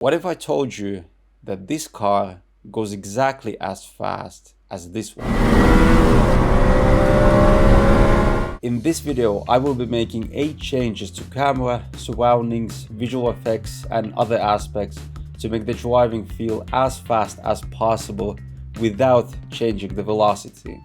What if I told you that this car goes exactly as fast as this one? In this video, I will be making 8 changes to camera, surroundings, visual effects and other aspects to make the driving feel as fast as possible without changing the velocity.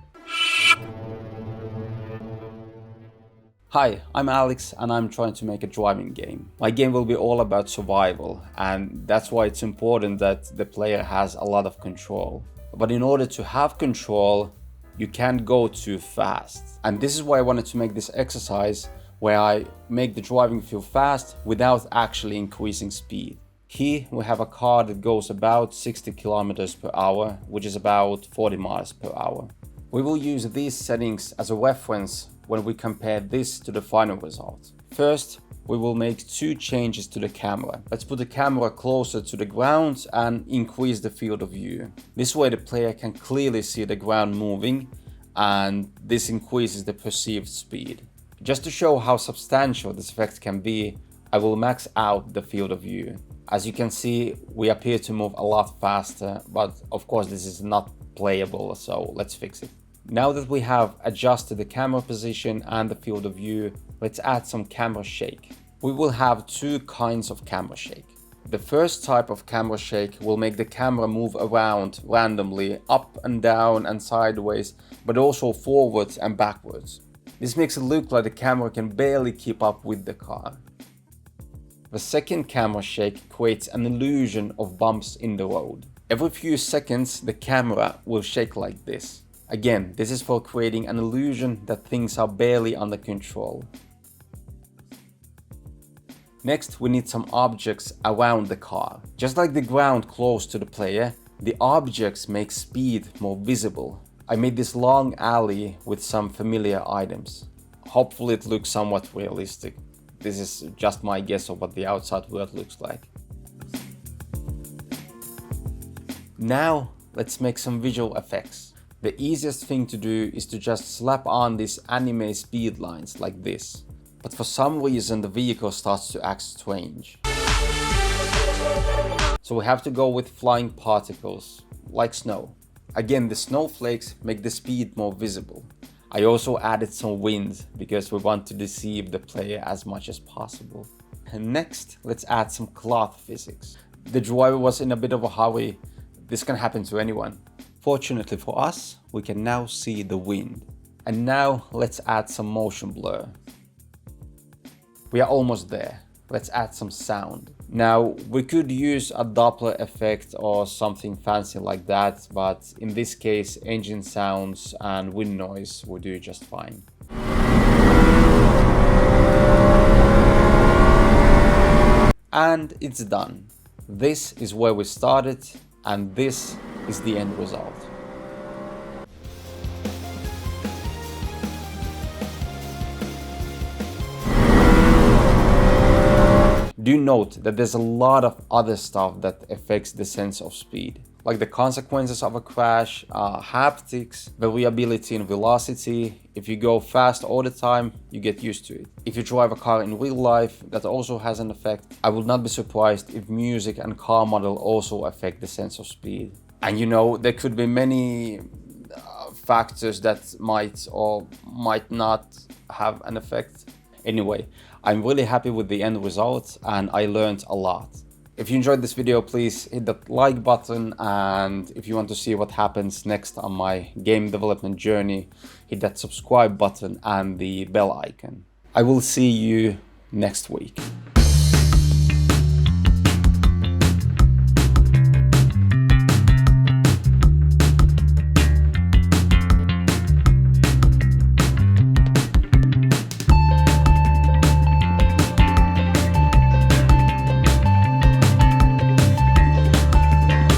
Hi, I'm Alex and I'm trying to make a driving game. My game will be all about survival, and that's why it's important that the player has a lot of control. But in order to have control, you can't go too fast. And this is why I wanted to make this exercise where I make the driving feel fast without actually increasing speed. Here we have a car that goes about 60 kilometers per hour, which is about 40 miles per hour. We will use these settings as a reference when we compare this to the final result. First, we will make 2 changes to the camera. Let's put the camera closer to the ground and increase the field of view. This way the player can clearly see the ground moving, and this increases the perceived speed. Just to show how substantial this effect can be, I will max out the field of view. As you can see, we appear to move a lot faster, but of course this is not playable, so let's fix it. Now that we have adjusted the camera position and the field of view, let's add some camera shake. We will have 2 kinds of camera shake. The first type of camera shake will make the camera move around randomly, up and down and sideways, but also forwards and backwards. This makes it look like the camera can barely keep up with the car. The second camera shake creates an illusion of bumps in the road. Every few seconds the camera will shake like this. Again, this is for creating an illusion that things are barely under control. Next, we need some objects around the car. Just like the ground close to the player, the objects make speed more visible. I made this long alley with some familiar items. Hopefully it looks somewhat realistic. This is just my guess of what the outside world looks like. Now, let's make some visual effects. The easiest thing to do is to just slap on these anime speed lines like this. But for some reason the vehicle starts to act strange. So we have to go with flying particles, like snow. Again, the snowflakes make the speed more visible. I also added some wind because we want to deceive the player as much as possible. And next, let's add some cloth physics. The driver was in a bit of a hurry. This can happen to anyone. Fortunately for us, we can now see the wind. And now let's add some motion blur. We are almost there. Let's add some sound. Now, we could use a Doppler effect or something fancy like that, but in this case, engine sounds and wind noise will do just fine. And it's done. This is where we started, and this is the end result. Do note that there's a lot of other stuff that affects the sense of speed, like the consequences of a crash, haptics, variability in velocity. If you go fast all the time, you get used to it. If you drive a car in real life, that also has an effect. I would not be surprised if music and car model also affect the sense of speed. And you know, there could be many factors that might or might not have an effect. Anyway, I'm really happy with the end result and I learned a lot. If you enjoyed this video, please hit that like button, and if you want to see what happens next on my game development journey, hit that subscribe button and the bell icon. I will see you next week.